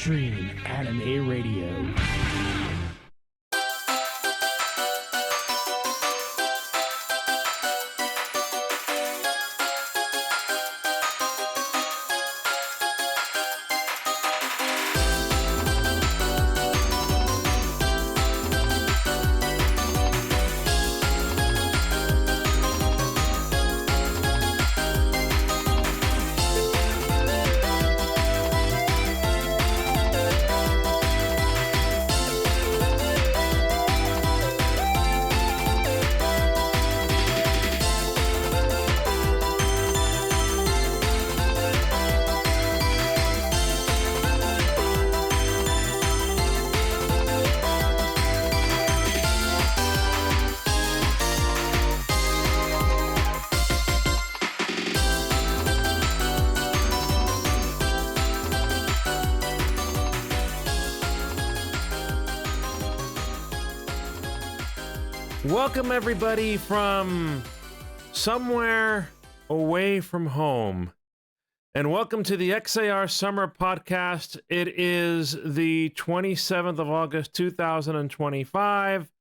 Extreme Anime Radio. Welcome everybody from somewhere away from home, and welcome to the XAR Summer Podcast. It is the 27th of August 2025.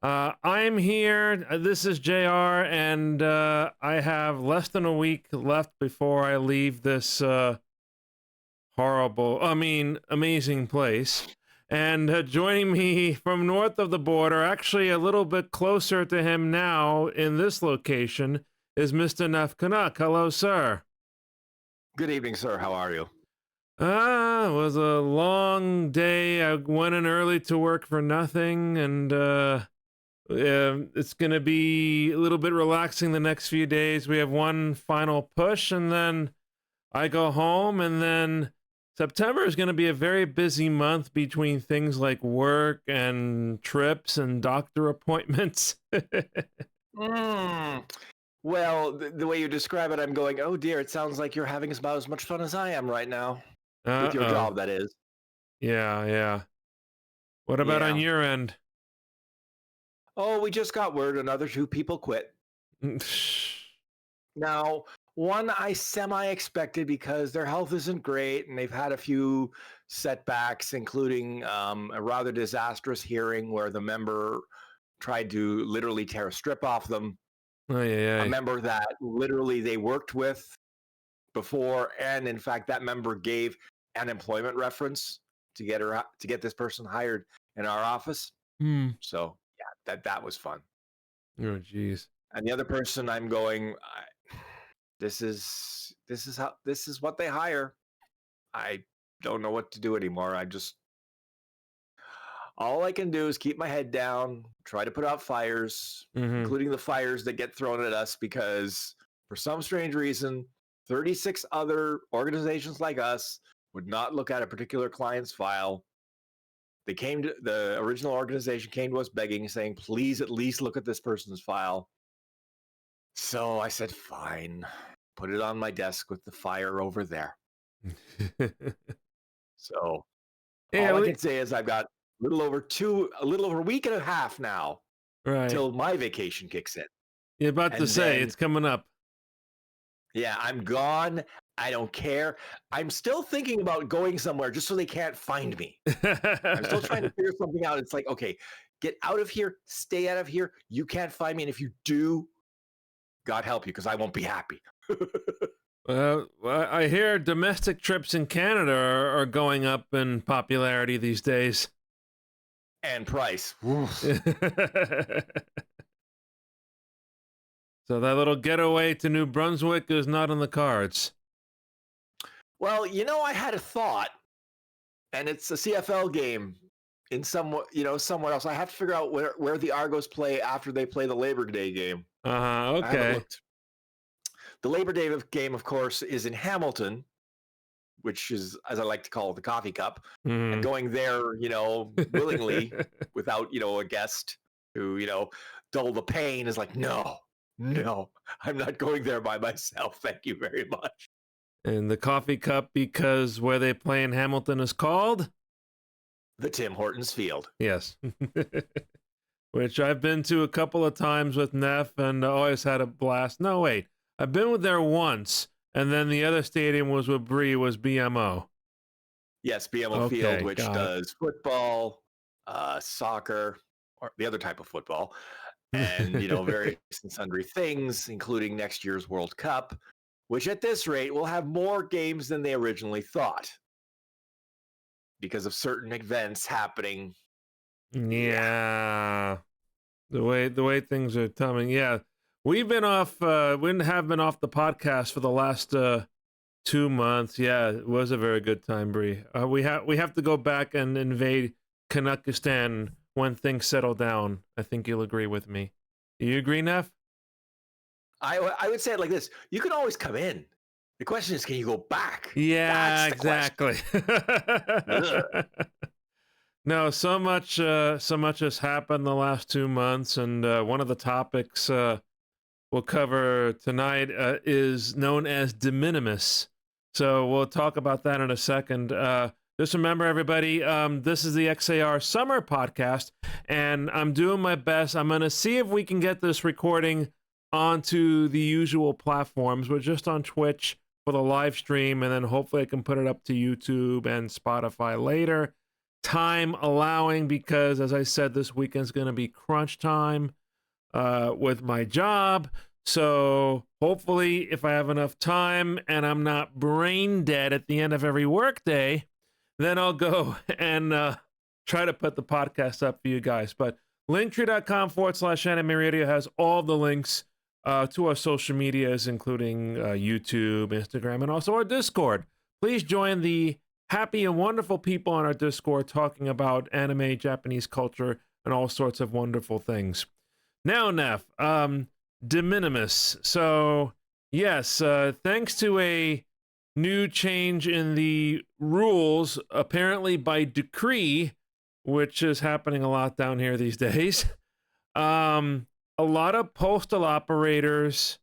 I'm here. This is JR, and I have less than a week left before I leave this amazing place. And joining me from north of the border, actually a little bit closer to him now in this location, is Mr. Neff Canuck. Hello, sir. Good evening, sir. How are you? It was a long day. I went in early to work for nothing, and it's going to be a little bit relaxing the next few days. We have one final push, and then I go home, and then September is going to be a very busy month between things like work and trips and doctor appointments. Well, the way you describe it, I'm going, oh dear, it sounds like you're having about as much fun as I am right now. With your job, that is. Yeah. What about on your end? Oh, we just got word another 2 people quit. Now, one I semi-expected because their health isn't great and they've had a few setbacks, including a rather disastrous hearing where the member tried to literally tear a strip off them. A member that literally they worked with before, and in fact, that member gave an employment reference to get this person hired in our office. So yeah, that was fun. Oh, geez. And the other person, I'm going, this is what they hire. I don't know what to do anymore. All I can do is keep my head down, try to put out fires, including the fires that get thrown at us, because for some strange reason, 36 other organizations like us would not look at a particular client's file. The original organization came to us begging, saying, please at least look at this person's file. So I said, fine, put it on my desk with the fire over there. So all I can say is I've got a little over a week and a half now, till my vacation kicks in. You're about to say it's coming up. Yeah, I'm gone. I don't care. I'm still thinking about going somewhere just so they can't find me. I'm still trying to figure something out. It's like, okay, get out of here, stay out of here. You can't find me, and if you do, God help you, because I won't be happy. I hear domestic trips in Canada are going up in popularity these days. And price. So that little getaway to New Brunswick is not on the cards. Well, I had a thought, and it's a CFL game in somewhere else. I have to figure out where the Argos play after they play the Labor Day game. Okay. The Labor Day game, of course, is in Hamilton, which is, as I like to call it, the coffee cup. And going there, willingly, without, a guest who, dull the pain, is like, no, I'm not going there by myself. Thank you very much. And the coffee cup, because where they play in Hamilton is called? The Tim Hortons Field. Yes. Which I've been to a couple of times with Neff and always had a blast. No, wait. I've been there once, and then the other stadium was with Bree, was BMO. Yes, BMO Field, Okay, which got does football, soccer, or the other type of football, and it. various and sundry things, including next year's World Cup, which at this rate will have more games than they originally thought because of certain events happening. Yeah. Yeah. The way things are coming. Yeah. We've been off we have been off the podcast for the last 2 months. Yeah, it was a very good time, Bree. We have to go back and invade Kanakistan when things settle down. I think you'll agree with me. Do you agree, Neff? I would say it like this: you can always come in. The question is, can you go back? Yeah, That's the question. exactly. Ugh. No, so much has happened the last 2 months, and one of the topics we'll cover tonight is known as de minimis. So we'll talk about that in a second. Just remember, everybody, this is the XAR Summer Podcast, and I'm doing my best. I'm going to see if we can get this recording onto the usual platforms. We're just on Twitch for the live stream, and then hopefully I can put it up to YouTube and Spotify later, time allowing, because as I said, this weekend's going to be crunch time with my job. So hopefully, if I have enough time and I'm not brain dead at the end of every workday, then I'll go and try to put the podcast up for you guys. But linktree.com/anime radio has all the links to our social medias, including YouTube, Instagram, and also our Discord. Please join the happy and wonderful people on our Discord talking about anime, Japanese culture, and all sorts of wonderful things. Now, Neff, de minimis. So, yes, thanks to a new change in the rules, apparently by decree, which is happening a lot down here these days, a lot of postal operators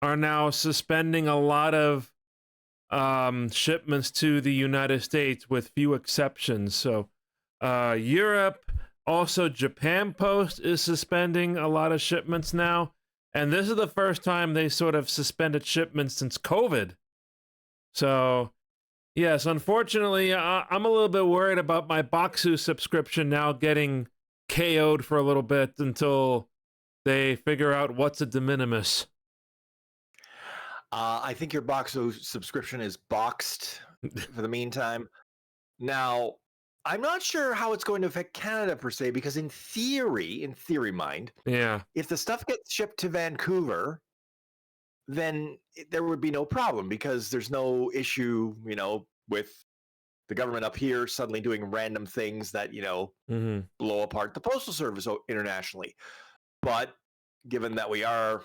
are now suspending a lot of shipments to the United States, with few exceptions. So, Europe, also Japan Post is suspending a lot of shipments now. And this is the first time they sort of suspended shipments since COVID. So, yes, unfortunately, I'm a little bit worried about my Boxu subscription now getting KO'd for a little bit until they figure out what's a de minimis. I think your Boxo subscription is boxed for the meantime. Now, I'm not sure how it's going to affect Canada per se, because in theory mind, Yeah. if the stuff gets shipped to Vancouver, then there would be no problem, because there's no issue, with the government up here suddenly doing random things that, Mm-hmm. blow apart the postal service internationally. But given that we are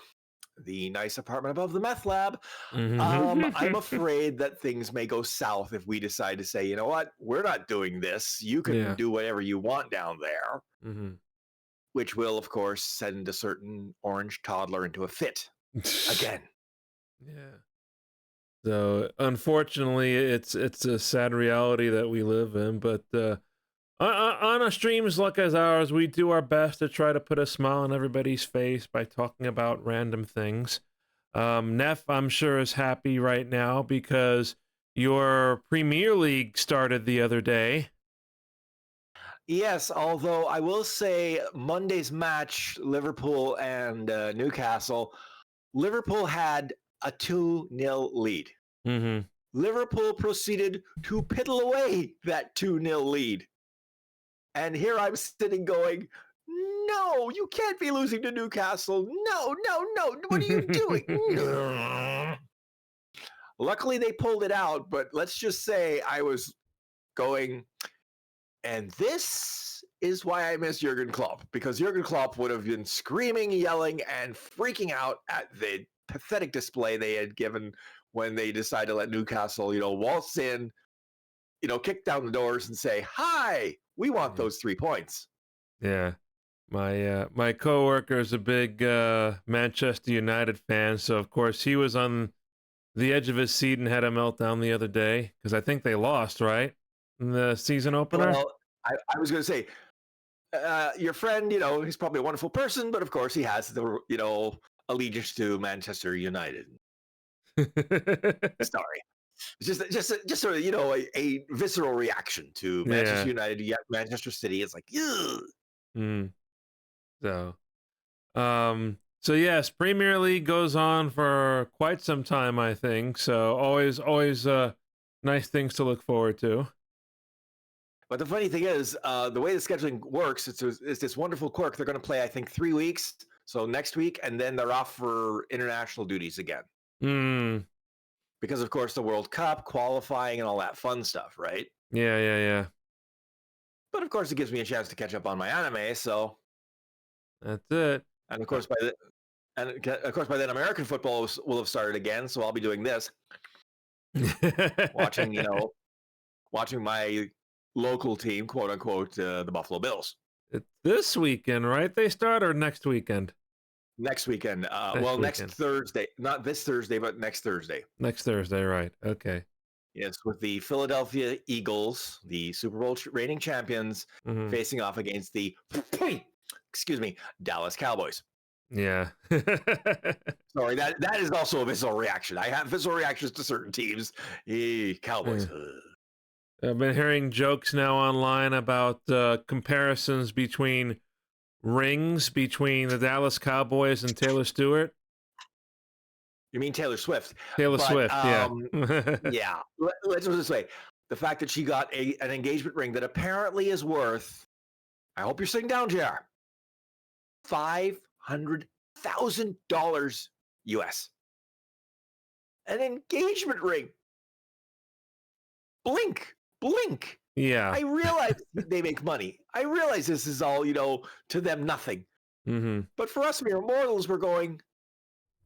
the nice apartment above the meth lab, Mm-hmm. I'm afraid that things may go south if we decide to say, you know what, we're not doing this. You can Yeah. do whatever you want down there, Mm-hmm. which will, of course, send a certain orange toddler into a fit again. Yeah. So unfortunately, it's a sad reality that we live in. But on a streams like as ours, we do our best to try to put a smile on everybody's face by talking about random things. Neff, I'm sure, is happy right now because your Premier League started the other day. Yes, although I will say Monday's match, Liverpool and Newcastle, Liverpool had a 2-0 lead. Mm-hmm. Liverpool proceeded to piddle away that 2-0 lead. And here I'm sitting going, no, you can't be losing to Newcastle. No, what are you doing? Luckily, they pulled it out, but let's just say I was going, and this is why I miss Jurgen Klopp, because Jurgen Klopp would have been screaming, yelling, and freaking out at the pathetic display they had given when they decided to let Newcastle, waltz in, kick down the doors and say, hi, we want those 3 points. Yeah. My coworker is a big Manchester United fan, so of course he was on the edge of his seat and had a meltdown the other day because I think they lost, right, in the season opener. Well, I was going to say, your friend, he's probably a wonderful person, but of course he has the, allegiance to Manchester United. Sorry. just sort of a visceral reaction to Manchester Yeah. United, yet Manchester City. It's like, ugh. Mm. So, so yes, Premier League goes on for quite some time, I think. So always, nice things to look forward to. But the funny thing is, the way the scheduling works, it's this wonderful quirk. They're going to play, I think, 3 weeks. So next week, and then they're off for international duties again. Hmm. Because, of course, the World Cup, qualifying, and all that fun stuff, right? Yeah. But, of course, it gives me a chance to catch up on my anime. So, That's it. and of course, by then, American football will have started again. So I'll be doing this, watching, watching my local team, quote unquote, the Buffalo Bills. It's this weekend, right? They start or next weekend? Next weekend. Next Weekend. Thursday. Not this Thursday, but next Thursday. Next Thursday, right? Okay. Yes, with the Philadelphia Eagles, the Super Bowl reigning champions, Mhm. facing off against the, excuse me, Dallas Cowboys. Yeah. Sorry, that is also a visceral reaction. I have visceral reactions to certain teams. Cowboys. I've been hearing jokes now online about comparisons between rings between the Dallas Cowboys and Taylor Stewart. You mean Taylor Swift? Taylor Swift, yeah. Yeah. Let's put it this way: the fact that she got an engagement ring that apparently is worth, I hope you're sitting down, Jr. $500,000 US. An engagement ring. Blink. Yeah. I realize they make money. I realize this is all, to them nothing. Mm-hmm. But for us mere mortals, we're going,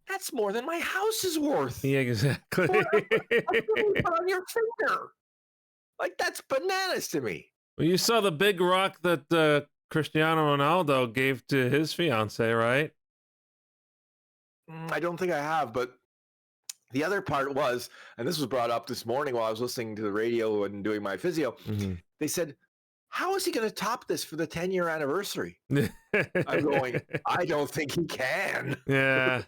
that's more than my house is worth. Yeah, exactly. Put on your finger. Like, that's bananas to me. Well, you saw the big rock that Cristiano Ronaldo gave to his fiance, right? I don't think I have, but the other part was, and this was brought up this morning while I was listening to the radio and doing my physio, they said, how is he going to top this for the 10-year anniversary? I'm going, I don't think he can. Yeah.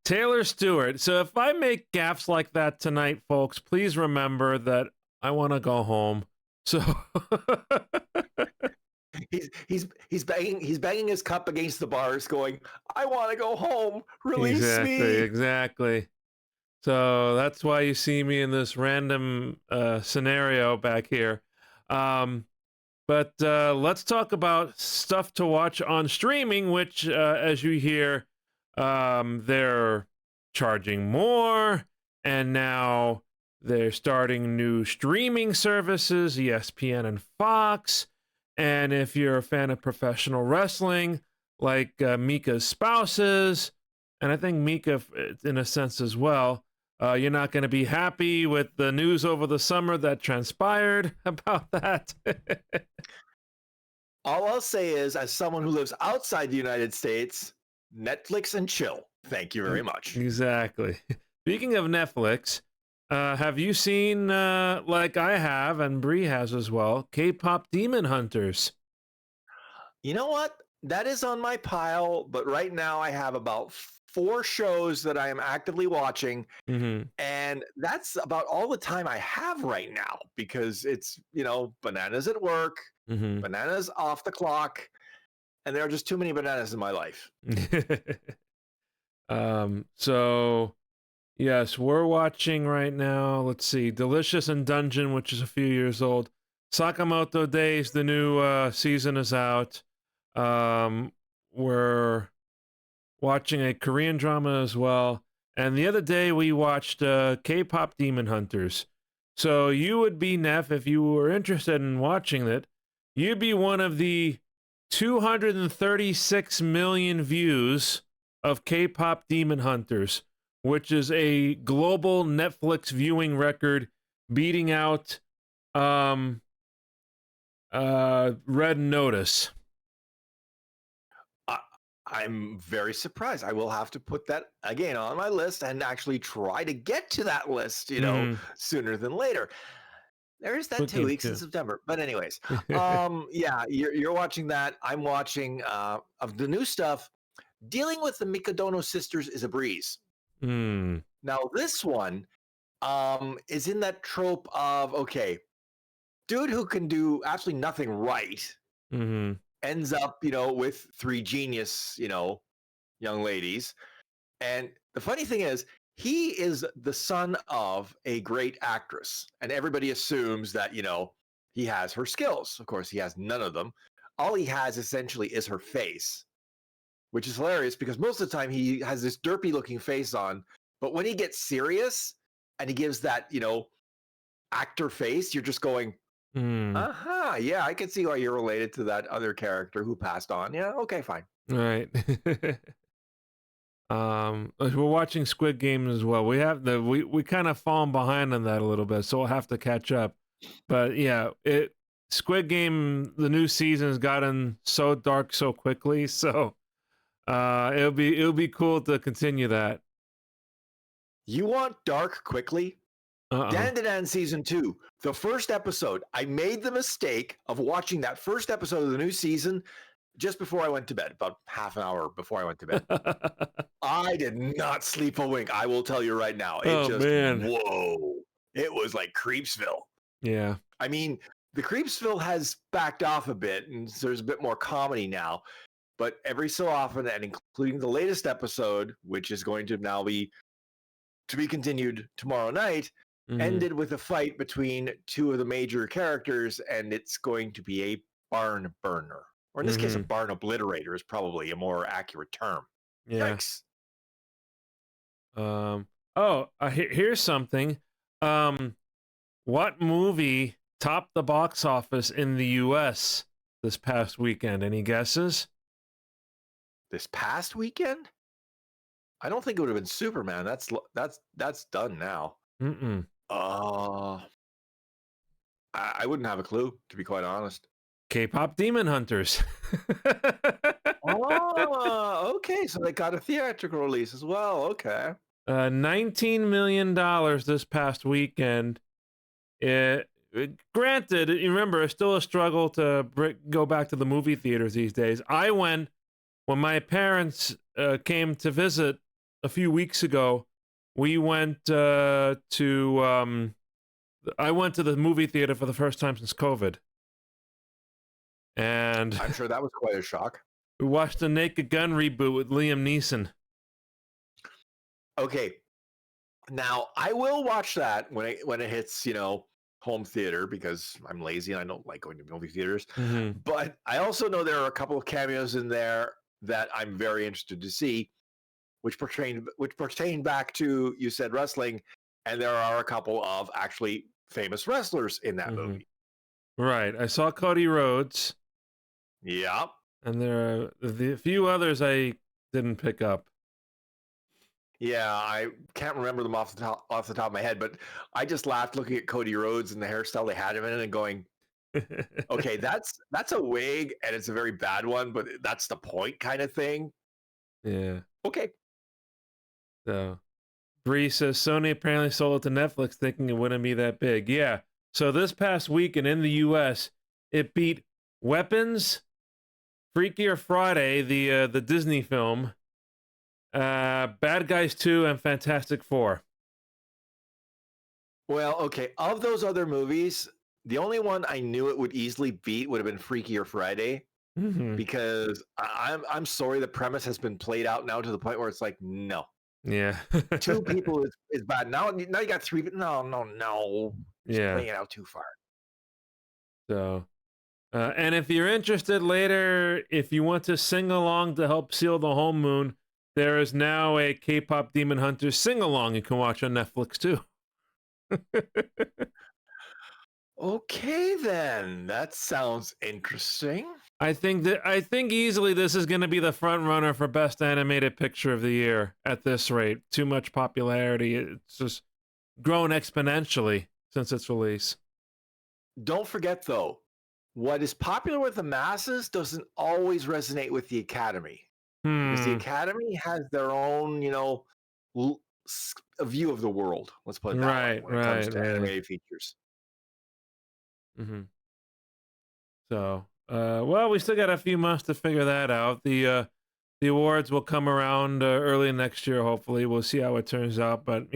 Taylor Stewart. So if I make gaffes like that tonight, folks, please remember that I want to go home. So he's banging his cup against the bars, going, I want to go home. Release me. Exactly. So that's why you see me in this random scenario back here. But let's talk about stuff to watch on streaming, which, as you hear, they're charging more, and now they're starting new streaming services, ESPN and Fox. And if you're a fan of professional wrestling, like Mika's spouses, and I think Mika in a sense as well, you're not going to be happy with the news over the summer that transpired about that. All I'll say is, as someone who lives outside the United States, Netflix and chill. Thank you very much. Exactly. Speaking of Netflix, have you seen, like I have, and Bree has as well, K-pop Demon Hunters? You know what? That is on my pile, but right now I have about 4 shows that I am actively watching, and that's about all the time I have right now because it's, bananas at work, bananas off the clock, and there are just too many bananas in my life. So yes, we're watching right now. Let's see, Delicious and Dungeon, which is a few years old. Sakamoto Days, the new season is out. We're watching a Korean drama as well. And the other day we watched K-pop Demon Hunters. So you would be, Neff, if you were interested in watching it, you'd be one of the 236 million views of K-pop Demon Hunters, which is a global Netflix viewing record, beating out Red Notice. I'm very surprised. I will have to put that again on my list and actually try to get to that list, sooner than later. There is that 2 weeks in September. But anyways, yeah, you're watching that. I'm watching of the new stuff. Dealing with the Mikadono sisters is a breeze. Now this one, is in that trope of, okay, dude who can do absolutely nothing right Mm-hmm. ends up, with three genius, young ladies. And the funny thing is, he is the son of a great actress, and everybody assumes that, he has her skills. Of course, he has none of them. All he has essentially is her face, which is hilarious because most of the time he has this derpy looking face on. But when he gets serious and he gives that, actor face, you're just going, Mm. yeah, I can see why you're related to that other character who passed on. Yeah, okay, fine. Right. We're watching Squid Game as well. We kind of fallen behind on that a little bit, so we'll have to catch up. But yeah, Squid Game, the new season has gotten so dark so quickly, so it'll be cool to continue that. You want dark quickly? Uh-oh. Dandadan season 2, the first episode. I made the mistake of watching that first episode of the new season just before I went to bed, about half an hour before I went to bed. I did not sleep a wink. I will tell you right now. It Oh just, man. whoa. It was like Creepsville. Yeah. I mean, the Creepsville has backed off a bit, and there's a bit more comedy now. But every so often, and including the latest episode, which is going to now be to be continued tomorrow night, Mhm. ended with a fight between two of the major characters, and it's going to be a barn burner. Or in this case, a barn obliterator is probably a more accurate term. Yeah. Yikes. Here's something. What movie topped the box office in the US this past weekend? Any guesses? This past weekend? I don't think it would have been Superman. That's done now. Mm-mm. I wouldn't have a clue, to be quite honest. K-pop Demon Hunters. Oh, okay. So they got a theatrical release as well. Okay. $19 million this past weekend. Granted, you remember, it's still a struggle to go back to the movie theaters these days. I went when my parents came to visit a few weeks ago. We went I went to the movie theater for the first time since COVID. And I'm sure that was quite a shock. We watched the Naked Gun reboot with Liam Neeson. Okay. Now, I will watch that when it hits, home theater, because I'm lazy and I don't like going to movie theaters. Mm-hmm. But I also know there are a couple of cameos in there that I'm very interested to see, which pertain back to, you said, wrestling, and there are a couple of actually famous wrestlers in that movie. Right. I saw Cody Rhodes. Yeah. And there are the few others I didn't pick up. Yeah, I can't remember them off the top of my head, but I just laughed looking at Cody Rhodes and the hairstyle they had him in and going, okay, that's a wig and it's a very bad one, but that's the point kind of thing. Yeah. Okay. So, Bree says Sony apparently sold it to Netflix thinking it wouldn't be that big. Yeah. So this past weekend in the U.S., it beat Weapons, Freakier Friday, the Disney film, Bad Guys 2, and Fantastic Four. Well, okay. Of those other movies, the only one I knew it would easily beat would have been Freakier Friday, because I'm sorry, the premise has been played out now to the point where it's like, no. Yeah. 2 people is bad. Now you got 3. No. Just playing it out too far. So, and if you're interested later, if you want to sing along to help seal the home moon, there is now a K-pop Demon Hunters sing along you can watch on Netflix too. Okay, then that sounds interesting. I think easily this is going to be the front runner for best animated picture of the year at this rate. Too much popularity. It's just grown exponentially since its release. Don't forget though, what is popular with the masses doesn't always resonate with the Academy. Because the Academy has their own, a view of the world. Let's put it that way when it comes to animated features. Mm-hmm. So, well, we still got a few months to figure that out. The awards will come around early next year, hopefully. We'll see how it turns out. But,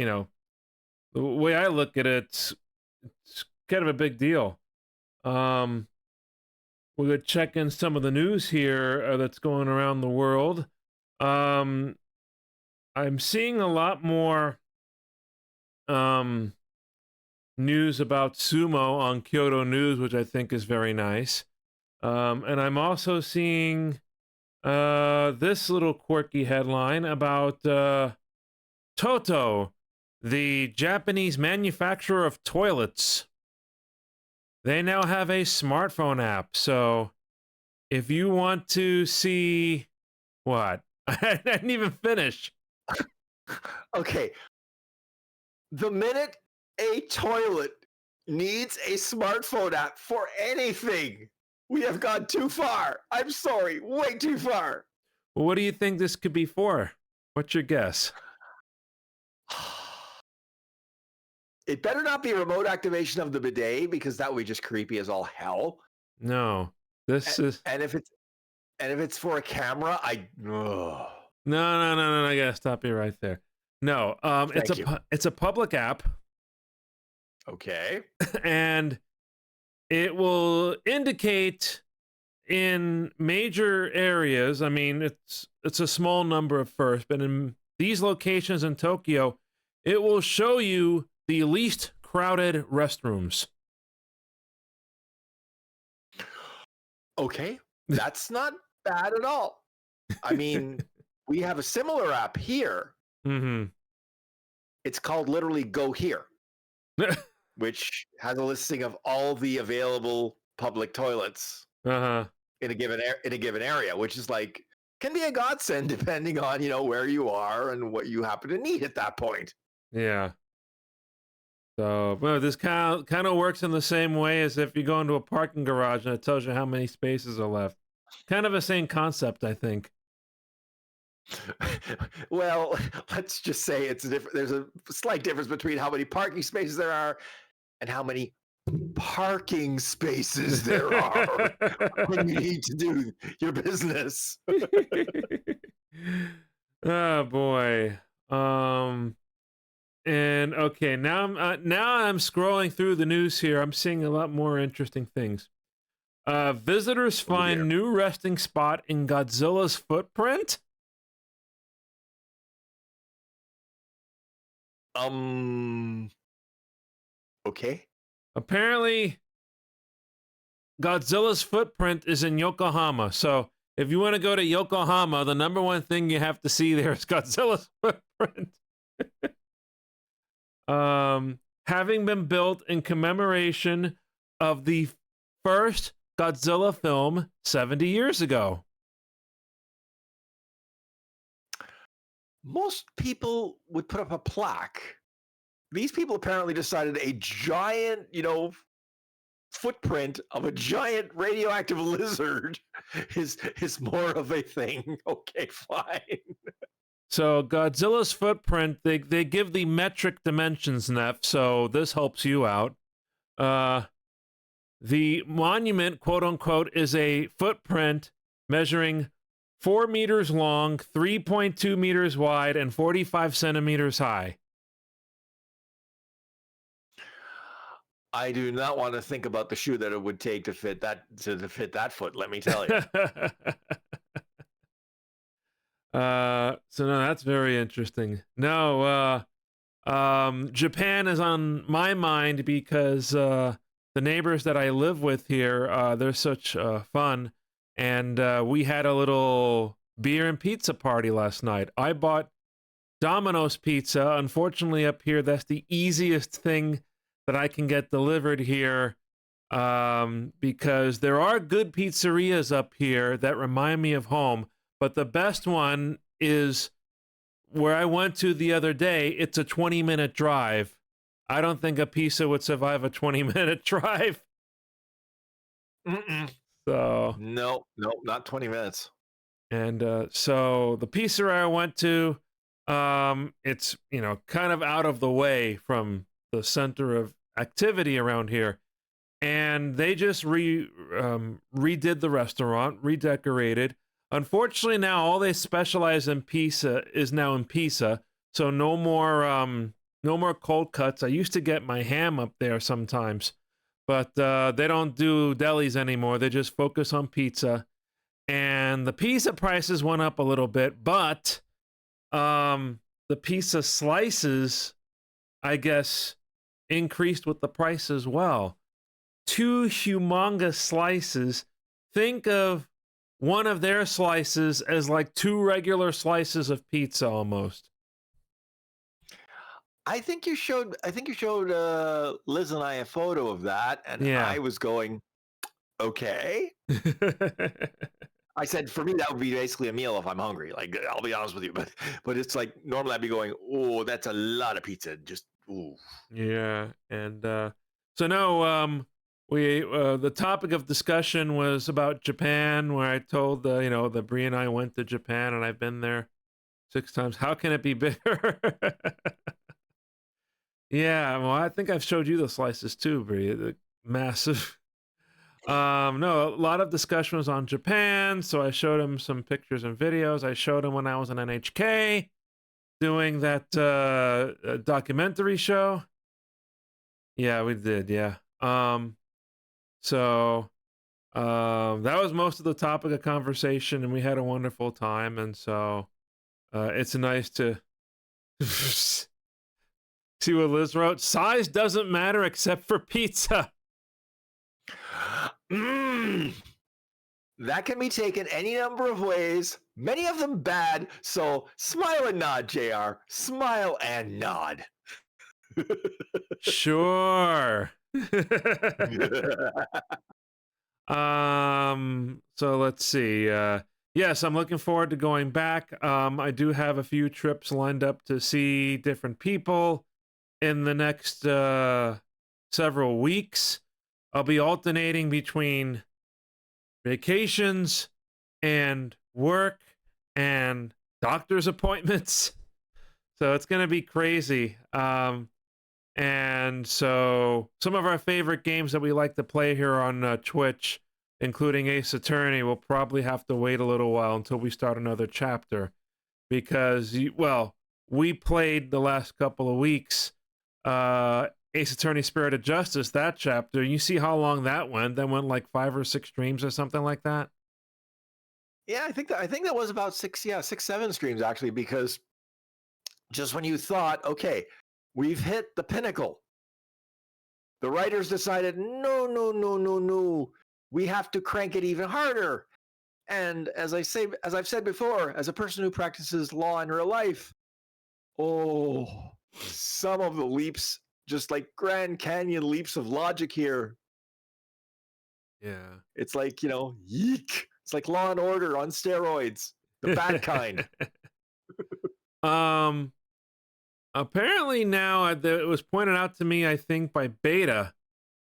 The way I look at it, it's kind of a big deal. Um, we're gonna check in some of the news here that's going around the world. Um, I'm seeing a lot more um, news about sumo on Kyoto News, which I think is very nice. And I'm also seeing this little quirky headline about Toto, the Japanese manufacturer of toilets. They now have a smartphone app. So if you want to see what? I didn't even finish. Okay. The minute a toilet needs a smartphone app for anything, we have gone too far. I'm sorry, way too far. Well, what do you think this could be for? What's your guess? It better not be remote activation of the bidet because that would be just creepy as all hell. No, this is. And if it's for a camera, No. I gotta stop you right there. No, it's a public app. Okay. And it will indicate in major areas. I mean, it's a small number at first, but in these locations in Tokyo, it will show you the least crowded restrooms. Okay. That's not bad at all. I mean, we have a similar app here. Mm-hmm. It's called literally Go Here, which has a listing of all the available public toilets in a given area, which is like can be a godsend depending on where you are and what you happen to need at that point. Yeah. So, well, this kind of works in the same way as if you go into a parking garage and it tells you how many spaces are left. Kind of the same concept, I think. Well, let's just say it's different. There's a slight difference between how many parking spaces there are and how many parking spaces there are when you need to do your business. Oh boy. And okay, now I'm scrolling through the news here. I'm seeing a lot more interesting things. Visitors find new resting spot in Godzilla's footprint. Okay. Apparently, Godzilla's footprint is in Yokohama. So if you want to go to Yokohama, the number one thing you have to see there is Godzilla's footprint. Having been built in commemoration of the first Godzilla film 70 years ago. Most people would put up a plaque. These people apparently decided a giant, footprint of a giant radioactive lizard is more of a thing. Okay, fine. So Godzilla's footprint, they give the metric dimensions, Neff, so this helps you out. The monument, quote unquote, is a footprint measuring 4 meters long, 3.2 meters wide, and 45 centimeters high. I do not want to think about the shoe that it would take to fit that foot, let me tell you. So no, that's very interesting. No, Japan is on my mind because the neighbors that I live with here, they're such fun, and we had a little beer and pizza party last night. I bought Domino's pizza. Unfortunately, up here, that's the easiest thing that I can get delivered here, because there are good pizzerias up here that remind me of home. But the best one is where I went to the other day. It's a 20-minute drive. I don't think a pizza would survive a 20-minute drive. So no, not 20 minutes. And so the pizzeria I went to, it's kind of out of the way from the center of activity around here, and they just redid the restaurant, redecorated. Unfortunately, now all they specialize in pizza is now in pizza, so no more no more cold cuts. I used to get my ham up there sometimes, but they don't do delis anymore. They just focus on pizza. And the pizza prices went up a little bit, but the pizza slices, I guess, increased with the price as well. 2 humongous slices. Think of one of their slices as like 2 regular slices of pizza almost. I think you showed Liz and I a photo of that, and Yeah. I was going, okay. I said, for me, that would be basically a meal if I'm hungry. Like, I'll be honest with you, but it's like normally I'd be going, oh, that's a lot of pizza. Just, ooh. Yeah, and so no, we the topic of discussion was about Japan, where I told that Bree and I went to Japan, and I've been there 6 times. How can it be bigger? Yeah, well, I think I've showed you the slices too, Bree. The massive. No, a lot of discussion was on Japan, so I showed him some pictures and videos. I showed him when I was in NHK doing that documentary show. Yeah, we did. Yeah. So that was most of the topic of conversation, and we had a wonderful time. And so it's nice to see what Liz wrote. Size doesn't matter except for pizza. That can be taken any number of ways, many of them bad. So smile and nod, JR. Smile and nod. Sure. So let's see. Yes, I'm looking forward to going back. I do have a few trips lined up to see different people in the next several weeks. I'll be alternating between vacations and work and doctor's appointments. So it's going to be crazy. And so some of our favorite games that we like to play here on Twitch, including Ace Attorney, will probably have to wait a little while until we start another chapter because, we played the last couple of weeks Ace Attorney Spirit of Justice, that chapter. You see how long that went. That went like 5 or 6 streams or something like that. Yeah, I think that was about 6, 7 streams actually, because just when you thought, okay, we've hit the pinnacle, the writers decided, no, we have to crank it even harder. And as I've said before, as a person who practices law in real life, some of the leaps, just like Grand Canyon leaps of logic here. Yeah. It's like, yeek. It's like Law and Order on steroids, the bad kind. Apparently now it was pointed out to me, I think by Beta,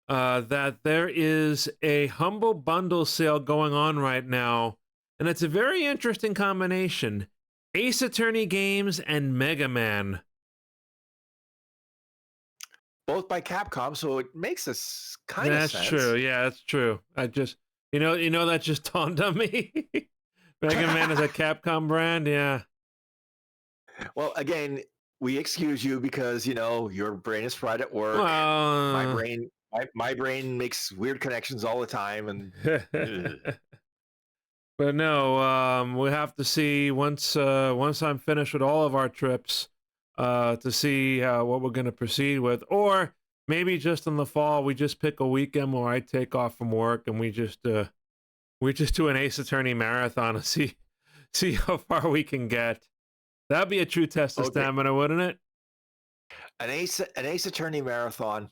that there is a Humble Bundle sale going on right now, and it's a very interesting combination. Ace Attorney games and Mega Man. Both by Capcom, so it makes us kind of sense. That's true. Yeah, that's true. I just, that just dawned on me. Mega Man is a Capcom brand. Yeah. Well, again, we excuse you because, your brain is fried at work. My brain makes weird connections all the time. And But no, we have to see once I'm finished with all of our trips, to see what we're going to proceed with, or maybe just in the fall we just pick a weekend where I take off from work and we just do an Ace Attorney marathon and see how far we can get. That'd be a true test of stamina, wouldn't it? An Ace Attorney marathon.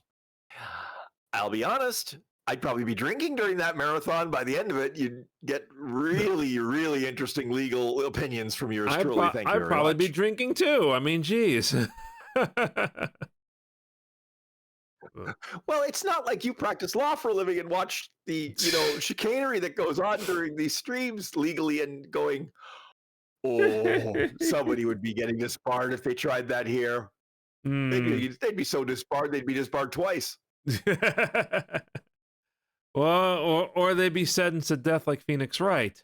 I'll be honest, I'd probably be drinking during that marathon. By the end of it, you'd get really, really interesting legal opinions from yours truly. Thank you very much. I'd probably be drinking too. I mean, geez. Well, it's not like you practice law for a living and watch the, chicanery that goes on during these streams legally and going, somebody would be getting disbarred if they tried that here. They'd be so disbarred, they'd be disbarred twice. Well, or they'd be sentenced to death like Phoenix Wright.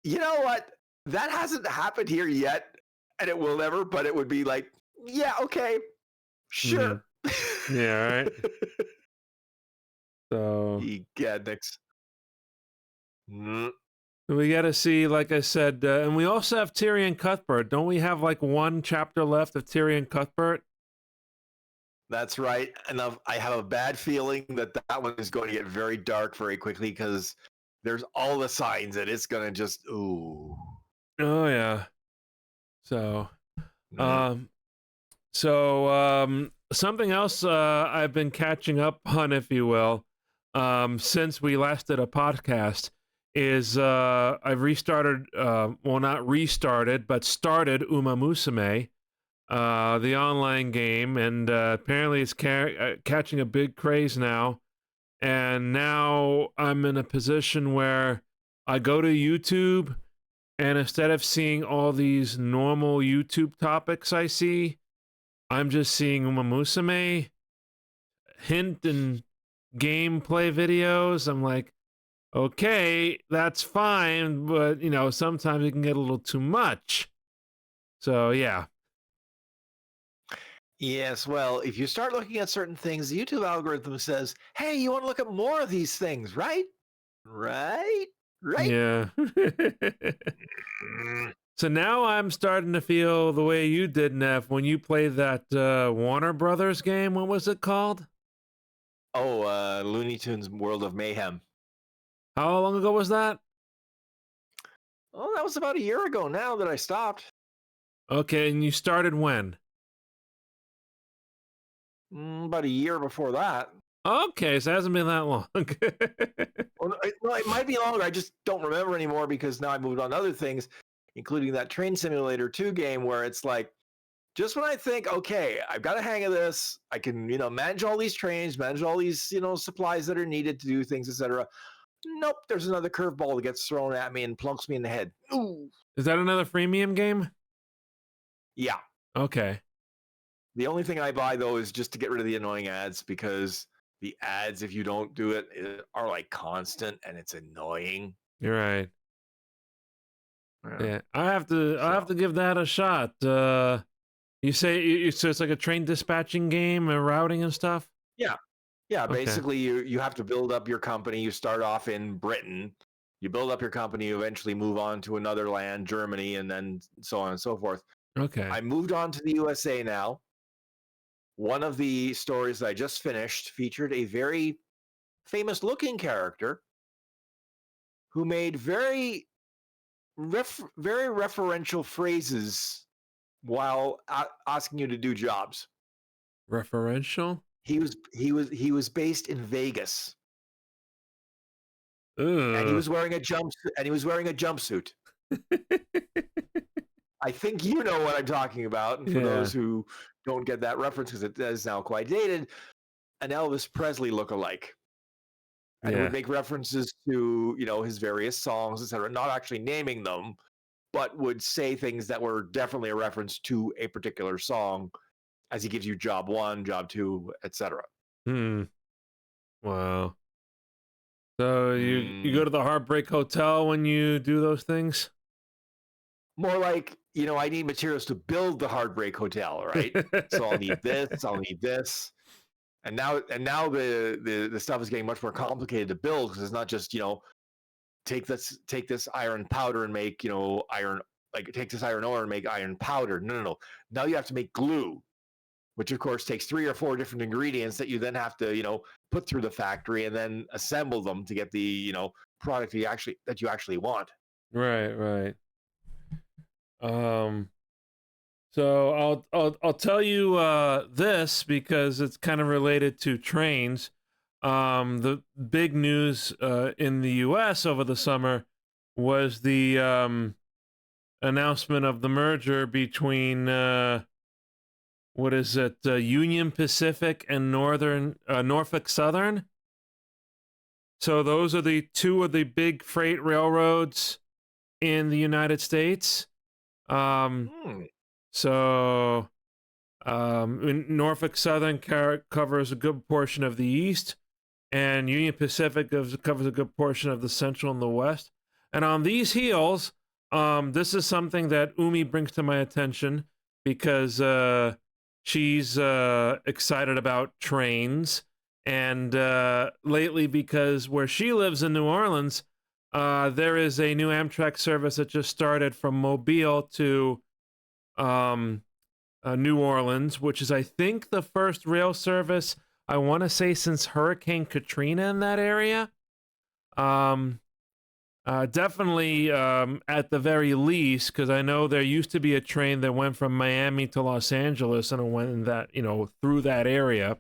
You know what? That hasn't happened here yet, and it will never, but it would be like, Yeah, okay, Mhm. sure. Yeah, right. So Ye Gadniks. Mm. we got to see, like I said, and we also have Tyrion Cuthbert. Don't we have like one chapter left of Tyrion Cuthbert? That's right. And I have a bad feeling that that one is going to get very dark very quickly because there's all the signs that it's going to just, ooh. Oh yeah. So, Mm. um, something else I've been catching up on, if you will, since we last did a podcast, is I've restarted, well, not restarted, but started Umamusume, the online game, and apparently it's catching a big craze now. And now I'm in a position where I go to YouTube, and instead of seeing all these normal YouTube topics I see, I'm just seeing Umamusume hint and gameplay videos. I'm like, okay, that's fine, but sometimes it can get a little too much. So yeah. Yes, well, if you start looking at certain things, the YouTube algorithm says, hey, you want to look at more of these things, right? Right? Right? Yeah. Mm. So now I'm starting to feel the way you did, Neff, when you played that Warner Brothers game. What was it called? Oh, Looney Tunes World of Mayhem. How long ago was that? Oh, that was about a year ago now that I stopped. Okay, and you started when? About a year before that. Okay, so it hasn't been that long. Well, it might be longer. I just don't remember anymore because now I moved on to other things, including that Train Simulator 2 game where it's like, just when I think, okay, I've got a hang of this, I can, manage all these trains, manage all these, supplies that are needed to do things, etc. Nope, there's another curveball that gets thrown at me and plunks me in the head. Ooh. Is that another freemium game? Yeah. Okay. The only thing I buy though is just to get rid of the annoying ads because the ads, if you don't do it, are like constant and it's annoying. You're right. Yeah. Yeah, I have to give that a shot. You say so it's like a train dispatching game and routing and stuff? Yeah. Yeah, Okay. basically you have to build up your company. You start off in Britain. You build up your company, you eventually move on to another land, Germany, and then so on and so forth. Okay. I moved on to the USA now. One of the stories I just finished featured a very famous looking character who made very very referential phrases while asking you to do jobs. Referential? He was based in Vegas, and he Ugh. was wearing a jumpsuit. I think you know what I'm talking about, and for Yeah. those who don't get that reference because it is now quite dated, an Elvis Presley lookalike, and would Yeah. make references to his various songs, etc. Not actually naming them, but would say things that were definitely a reference to a particular song as he gives you job one, job two, etc. Hmm. Wow. So you Mm, go to the Heartbreak Hotel when you do those things? more like, I need materials to build the Heartbreak Hotel, right? So I'll need this, I'll need this. And now the stuff is getting much more complicated to build because it's not just, take this iron powder and make, iron, like take this iron ore and make iron powder. No, no, no. Now you have to make glue, which of course takes 3 or 4 different ingredients that you then have to, put through the factory and then assemble them to get the, product that you actually want. Right, right. Um so I'll tell you this because it's kind of related to trains. The big news in the US over the summer was the announcement of the merger between what is it, Union Pacific and Norfolk Southern. So those are the two of the big freight railroads in the United States. Um, Hmm. so Norfolk Southern covers a good portion of the east, and Union Pacific covers a good portion of the central and the west. And on these heels, this is something that Umi brings to my attention because she's excited about trains. And lately, because where she lives in New Orleans, there is a new Amtrak service that just started from Mobile to New Orleans, which is, I think, the first rail service, I want to say, since Hurricane Katrina in that area. Definitely at the very least, because I know there used to be a train that went from Miami to Los Angeles and it went in that, through that area.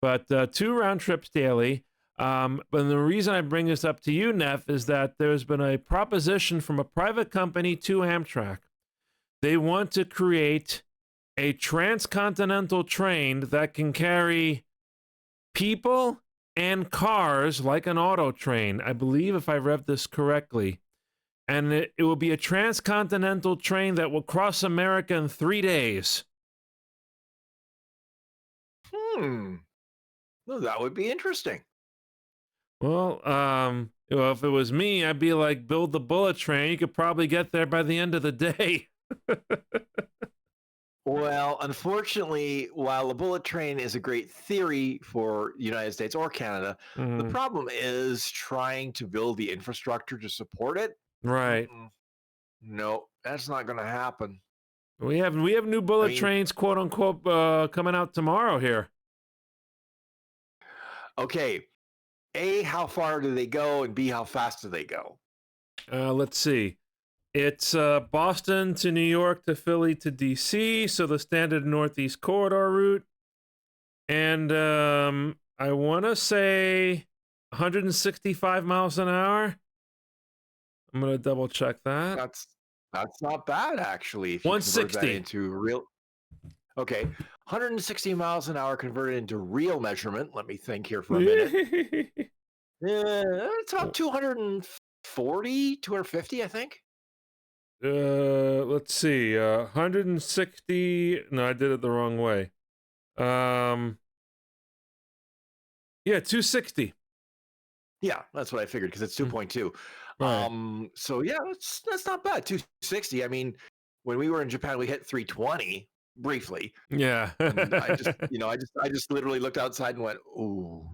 But 2 round trips daily. But the reason I bring this up to you, Neff, is that there's been a proposition from a private company to Amtrak. They want to create a transcontinental train that can carry people and cars like an auto train. I believe, if I read this correctly. And it will be a transcontinental train that will cross America in 3 days. Well, that would be interesting. Well, if it was me, I'd be like, build the bullet train. You could probably get there by the end of the day. Well, unfortunately, while the bullet train is a great theory for the United States or Canada, the problem is trying to build the infrastructure to support it. Right. No, that's not going to happen. We have new bullet trains, quote unquote, coming out tomorrow here. Okay. A, how far do they go? And B, how fast do they go? Let's see. It's Boston to New York to Philly to DC, so the standard Northeast Corridor route. And I want to say 165 miles an hour. I'm going to double check that. That's not bad, actually. If 160 that into real. Okay, 160 miles an hour converted into real measurement. Let me think here for a minute. It's about 240, 250, I think. Let's see. 160. No, I did it the wrong way. Yeah, 260. Yeah, that's what I figured because it's 2.2. Right. So yeah, that's not bad. 260. I mean, when we were in Japan, we hit 320 briefly. Yeah. And I just literally looked outside and went, ooh.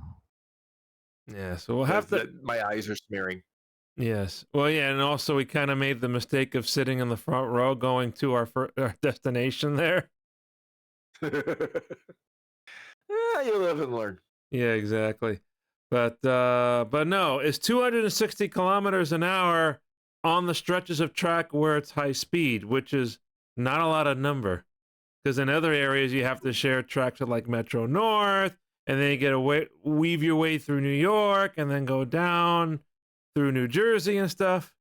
Yeah. So we'll have to. My eyes are smearing. Yes. Well, yeah, and also we kind of made the mistake of sitting in the front row going to our destination there. Yeah, you live and learn. Yeah, exactly. But no, it's 260 kilometers an hour on the stretches of track where it's high speed, which is not a lot of number. Because in other areas, you have to share tracks with like Metro North, and then you get to weave your way through New York, and then go down through New Jersey and stuff.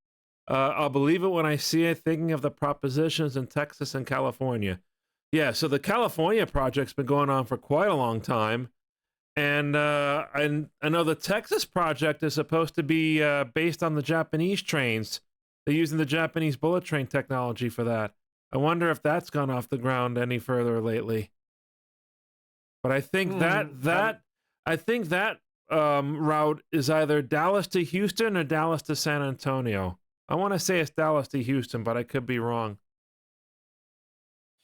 I'll believe it when I see it, thinking of the propositions in Texas and California. Yeah, so the California project's been going on for quite a long time. And I know the Texas project is supposed to be based on the Japanese trains. They're using the Japanese bullet train technology for that. I wonder if that's gone off the ground any further lately. But I think that route is either Dallas to Houston or Dallas to San Antonio. I want to say it's Dallas to Houston, but I could be wrong.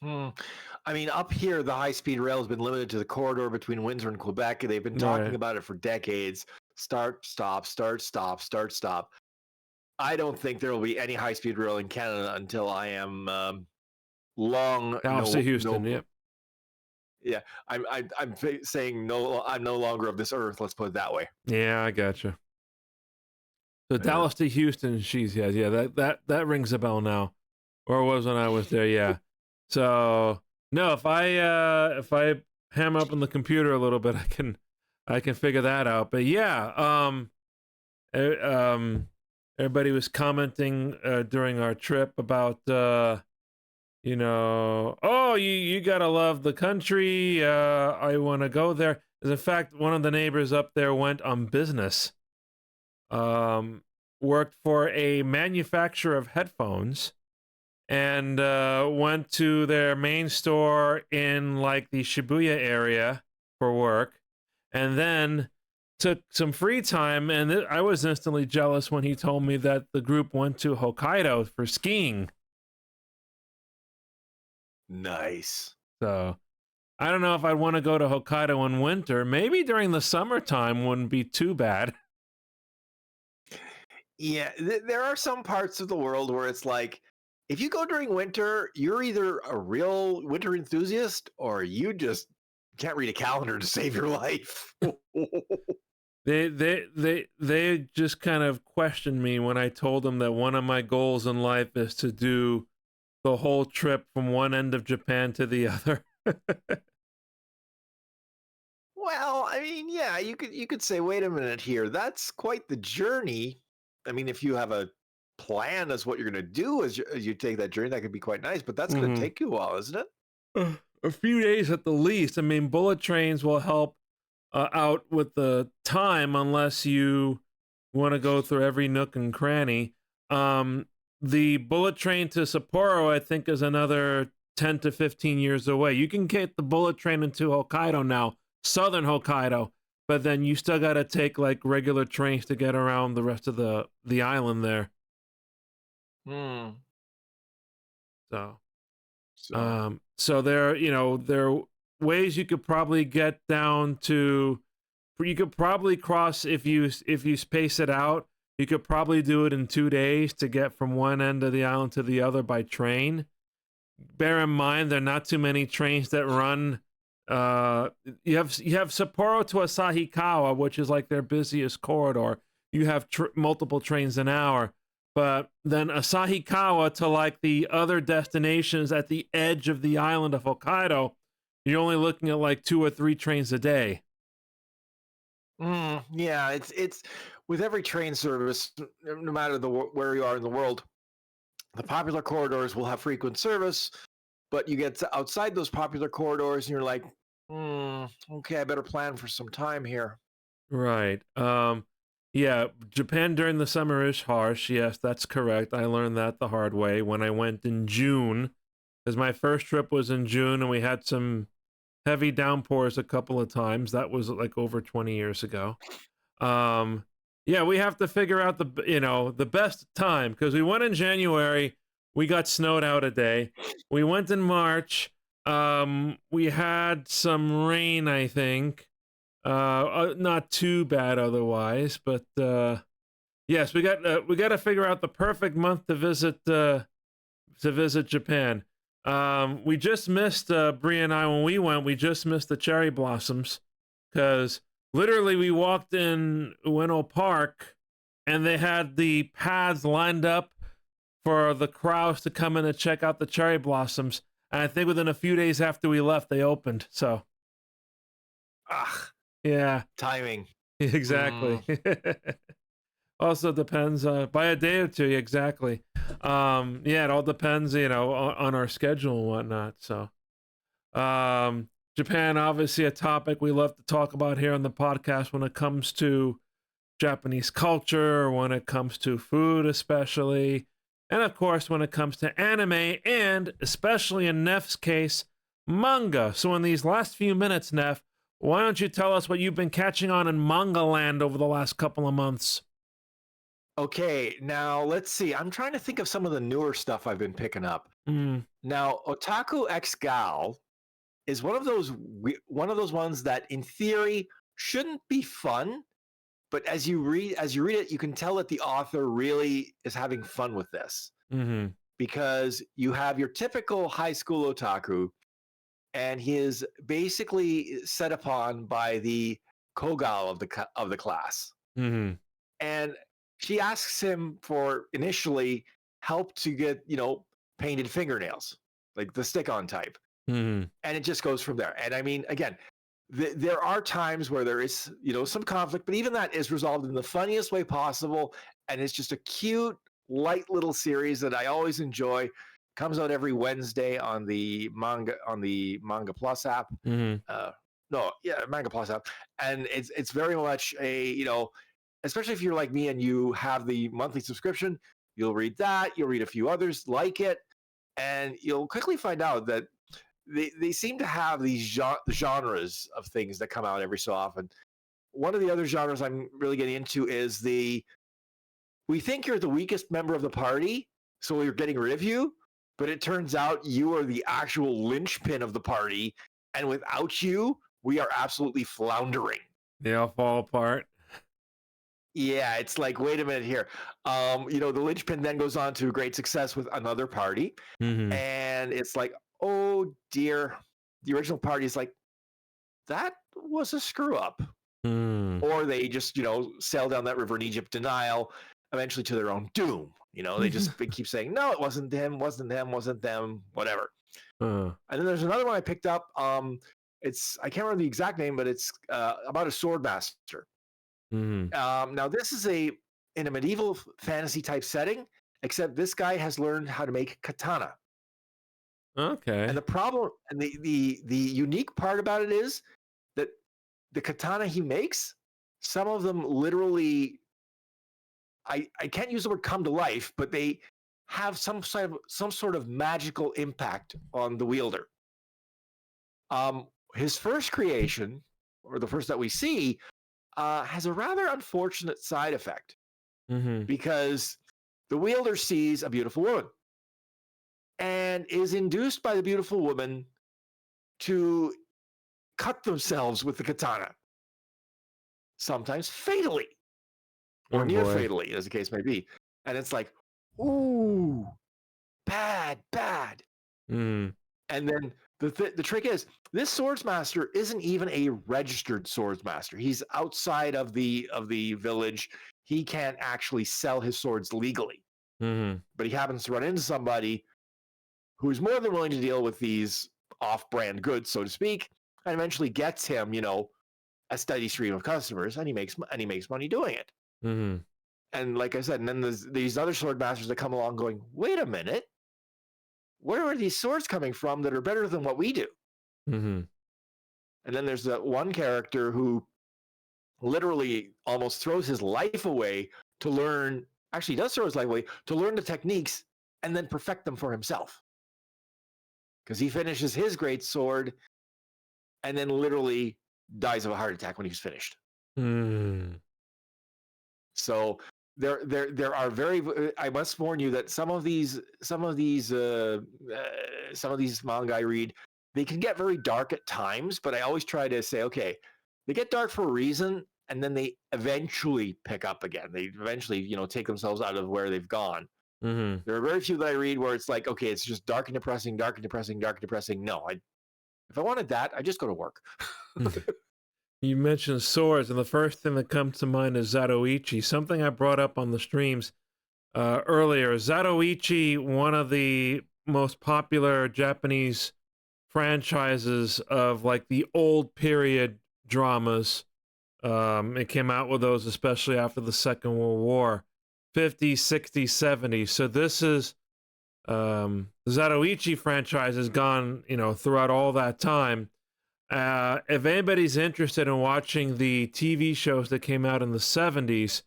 I mean, up here, the high-speed rail has been limited to the corridor between Windsor and Quebec. They've been talking about it for decades. Start, stop, start, stop, start, stop. I don't think there will be any high-speed rail in Canada until I am Dallas to Houston, yep. Yeah, I'm saying no. I'm no longer of this earth. Let's put it that way. Yeah, I gotcha. So Dallas to Houston, that rings a bell now, or was when I was there. Yeah. So no, if I ham up on the computer a little bit, I can figure that out. But yeah, everybody was commenting during our trip about oh, you gotta love the country. I want to go there. As in fact, one of the neighbors up there went on business. Worked for a manufacturer of headphones, and went to their main store in like the Shibuya area for work, and then took some free time. And I was instantly jealous when he told me that the group went to Hokkaido for skiing. Nice. So I don't know if I'd want to go to Hokkaido in winter. Maybe during the summertime wouldn't be too bad. Yeah, there are some parts of the world where it's like, if you go during winter, you're either a real winter enthusiast or you just can't read a calendar to save your life. They just kind of questioned me when I told them that one of my goals in life is to do the whole trip from one end of Japan to the other. Well, I mean, yeah, you could say, wait a minute here, that's quite the journey. I mean, if you have a plan as what you're going to do as you take that journey, that could be quite nice. But that's going to Mhm. take you a while, isn't it? A few days at the least. I mean, bullet trains will help out with the time unless you want to go through every nook and cranny. Um, the bullet train to Sapporo, I think, is another 10 to 15 years away. You can get the bullet train into Hokkaido now, southern Hokkaido, but then you still got to take like regular trains to get around the rest of the island there. Hmm. So, So, so there, there are ways you could probably get down to. You could probably cross if you space it out. You could probably do it in 2 days to get from one end of the island to the other by train. Bear in mind there are not too many trains that run. You have Sapporo to Asahikawa, which is like their busiest corridor. You have multiple trains an hour, but then Asahikawa to like the other destinations at the edge of the island of Hokkaido, you're only looking at like 2 or 3 trains a day. yeah, it's with every train service, no matter where you are in the world, the popular corridors will have frequent service, but you get outside those popular corridors, and you're like, okay, I better plan for some time here. Right. Yeah, Japan during the summer is harsh. Yes, that's correct. I learned that the hard way when I went in June, because my first trip was in June and we had some heavy downpours a couple of times. That was like over 20 years ago. Um, yeah, we have to figure out the best time because we went in January, we got snowed out a day. We went in March, we had some rain, I think. Not too bad otherwise, but yes, we got to figure out the perfect month to visit Japan. We just missed Bree and I when we went. We just missed the cherry blossoms because literally we walked in Ueno Park and they had the paths lined up for the crowds to come in and check out the cherry blossoms. And I think within a few days after we left, they opened. So Ah, yeah, timing. exactly. Also depends by a day or two, exactly. Yeah, it all depends, on our schedule and whatnot. So Japan, obviously a topic we love to talk about here on the podcast when it comes to Japanese culture, when it comes to food especially, and of course when it comes to anime, and especially in Neff's case, manga. So in these last few minutes, Neff, why don't you tell us what you've been catching on in manga land over the last couple of months? Okay, now let's see. I'm trying to think of some of the newer stuff I've been picking up. Mm, Now, Otaku X Gal is one of those ones that in theory shouldn't be fun, but as you read it, you can tell that the author really is having fun with this mm-hmm. because you have your typical high school otaku, and he is basically set upon by the kogal of the class, Mm-hmm. and she asks him for initially help to get painted fingernails, like the stick-on type, Mm-hmm. and it just goes from there. And I mean, again, there are times where there is some conflict, but even that is resolved in the funniest way possible, and it's just a cute, light little series that I always enjoy. Comes out every Wednesday on the Manga Plus app. Mm-hmm. No, yeah, Manga Plus app, and it's very much especially if you're like me and you have the monthly subscription, you'll read that, you'll read a few others like it, and you'll quickly find out that they seem to have these genres of things that come out every so often. One of the other genres I'm really getting into is we think you're the weakest member of the party, so we're getting rid of you, but it turns out you are the actual linchpin of the party, and without you, we are absolutely floundering. They all fall apart. Yeah, it's like, wait a minute here. The linchpin then goes on to great success with another party, Mm-hmm. and it's like, oh dear, the original party is like, that was a screw up. Mm. Or they just, sail down that river in Egypt, denial, eventually to their own doom. They keep saying, no, it wasn't them, wasn't them, wasn't them, whatever. Uh. And then there's another one I picked up. I can't remember the exact name, but it's about a sword master. Mm-hmm. Now this is in a medieval fantasy type setting, except this guy has learned how to make katana. And Okay. the problem and the unique part about it is that the katana he makes, some of them literally, I can't use the word come to life, but they have some sort of magical impact on the wielder. His first creation, or the first that we see, has a rather unfortunate side effect Mm-hmm. because the wielder sees a beautiful woman and is induced by the beautiful woman to cut themselves with the katana, sometimes fatally or Oh near boy. fatally, as the case may be. And it's like, ooh, bad. Mm. And then the trick is, this swordsmaster isn't even a registered swordsmaster. He's outside of the village. He can't actually sell his swords legally. Mm-hmm. But he happens to run into somebody who's more than willing to deal with these off-brand goods, so to speak, and eventually gets him, a steady stream of customers, and he makes money doing it. Mm-hmm. And like I said, and then there's these other sword masters that come along going, wait a minute, where are these swords coming from that are better than what we do? Mm-hmm. And then there's that one character who literally almost throws his life away to learn, actually does throw his life away to learn the techniques and then perfect them for himself. Because he finishes his great sword and then literally dies of a heart attack when he's finished. Mm. So there are very, I must warn you that some of these manga I read, they can get very dark at times, but I always try to say, okay, they get dark for a reason, and then they eventually pick up again. They eventually, take themselves out of where they've gone. Mm-hmm. There are very few that I read where it's like, okay, it's just dark and depressing, dark and depressing, dark and depressing. No, if I wanted that, I just go to work. You mentioned swords, and the first thing that comes to mind is Zatoichi, something I brought up on the streams earlier. Zatoichi, one of the most popular Japanese franchises of like the old period dramas. It came out with those, especially after the Second World War, 50s, 60s, 70s. So this is the Zatoichi franchise has gone, throughout all that time. If anybody's interested in watching the TV shows that came out in the 70s,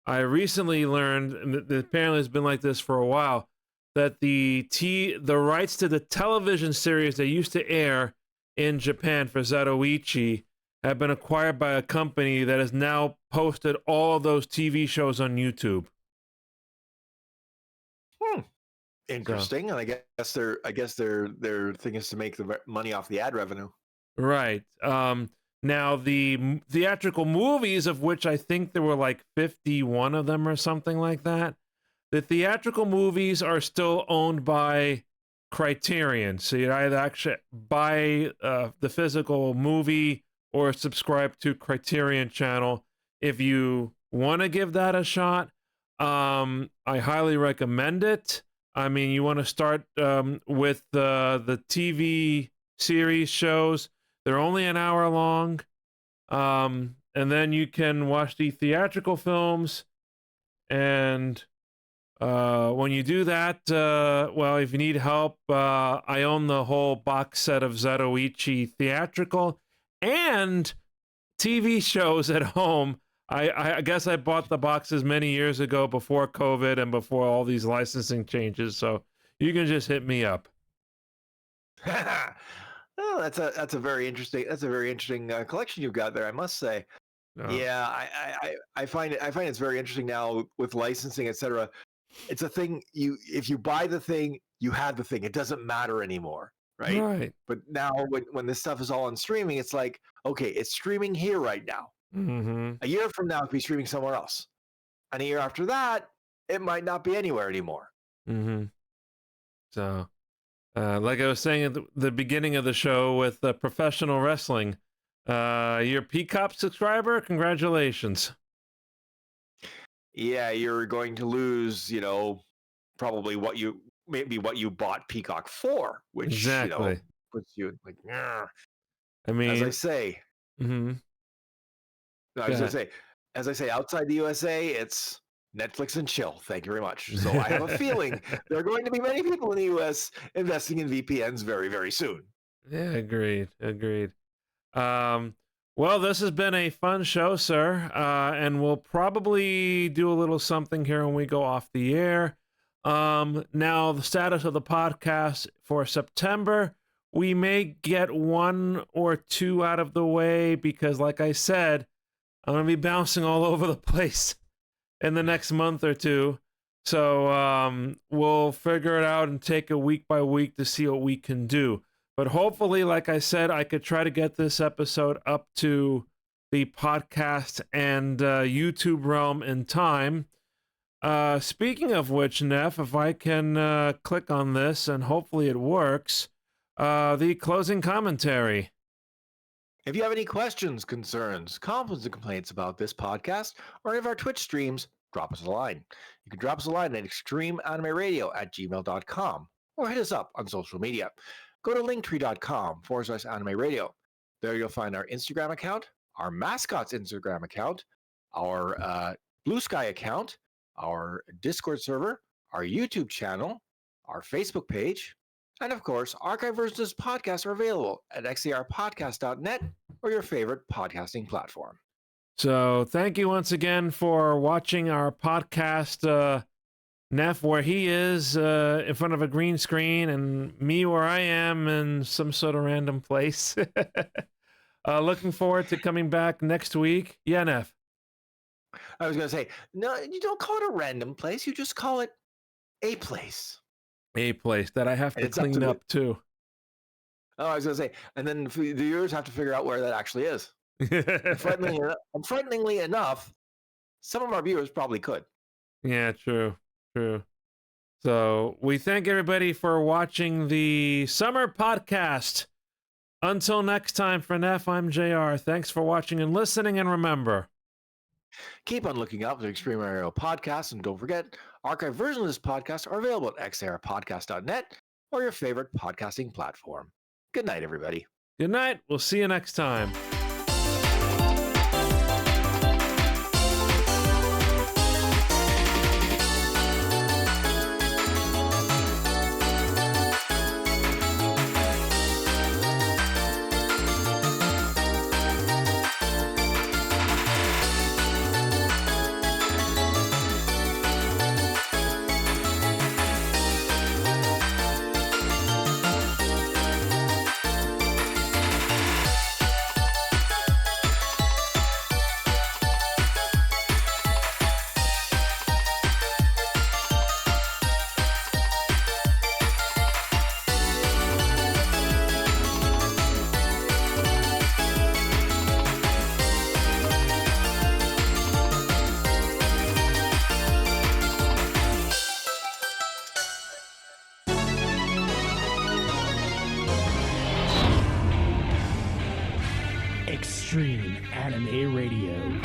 I recently learned, and apparently it's been like this for a while, that the rights to the television series that used to air in Japan for Zatoichi have been acquired by a company that has now posted all of those TV shows on YouTube. Interesting. So, and I guess their thing is to make the money off the ad revenue. Right. Now the theatrical movies, of which I think there were like 51 of them or something like that, the theatrical movies are still owned by Criterion. So you either actually buy the physical movie or subscribe to Criterion channel if you want to give that a shot. I highly recommend it. I mean, you want to start with the TV series shows. They're only an hour long. And then you can watch the theatrical films. And when you do that, well, if you need help, I own the whole box set of Zatoichi theatrical and TV shows at home. I guess I bought the boxes many years ago before COVID and before all these licensing changes. So you can just hit me up. Oh, that's a very interesting collection you've got there, I must say. Yeah, I find it's very interesting now with licensing, etc. It's a thing, if you buy the thing, you have the thing. It doesn't matter anymore, right? Right. But now when this stuff is all on streaming, it's like, okay, it's streaming here right now. Mm-hmm. A year from now, it could be streaming somewhere else. And a year after that, it might not be anywhere anymore. Mm-hmm. So, like I was saying at the beginning of the show with professional wrestling, you're a Peacock subscriber? Congratulations. Yeah, you're going to lose, probably what you bought Peacock for, which, Exactly. puts you like, "Nyah." I mean, as I say, mm-hmm. no, I was going to say, as I say, outside the USA, it's Netflix and chill. Thank you very much. So I have a feeling there are going to be many people in the US investing in VPNs very, very soon. Yeah, agreed. Well, this has been a fun show, sir, and we'll probably do a little something here when we go off the air. Now, the status of the podcast for September, we may get 1 or 2 out of the way because, like I said, I'm going to be bouncing all over the place in the next month or 2. So we'll figure it out and take it week by week to see what we can do. But hopefully, like I said, I could try to get this episode up to the podcast and YouTube realm in time. Speaking of which, Neff, if I can click on this and hopefully it works, the closing commentary. If you have any questions, concerns, compliments, and complaints about this podcast or any of our Twitch streams, drop us a line. You can drop us a line at extremeanimeradio@gmail.com or hit us up on social media. Go to linktree.com/anime radio. There you'll find our Instagram account, our mascot's Instagram account, our Blue Sky account, our Discord server, our YouTube channel, our Facebook page, and of course, archive versions of this podcast are available at xarpodcast.net or your favorite podcasting platform. So thank you once again for watching our podcast, Neff, where he is in front of a green screen, and me where I am in some sort of random place. Looking forward to coming back next week. Yeah, Neff. I was going to say, no, you don't call it a random place. You just call it a place. A place that I have to clean up too. Oh, I was going to say, and then the viewers have to figure out where that actually is. Frighteningly enough, some of our viewers probably could. Yeah, true. So we thank everybody for watching the summer podcast. Until next time, for Neff, I'm JR. Thanks for watching and listening, and remember, keep on looking out for the Extreme Mario podcast, and don't forget, archive versions of this podcast are available at xarpodcast.net or your favorite podcasting platform. Good night, everybody. Good night. We'll see you next time. Extreme Anime Radio.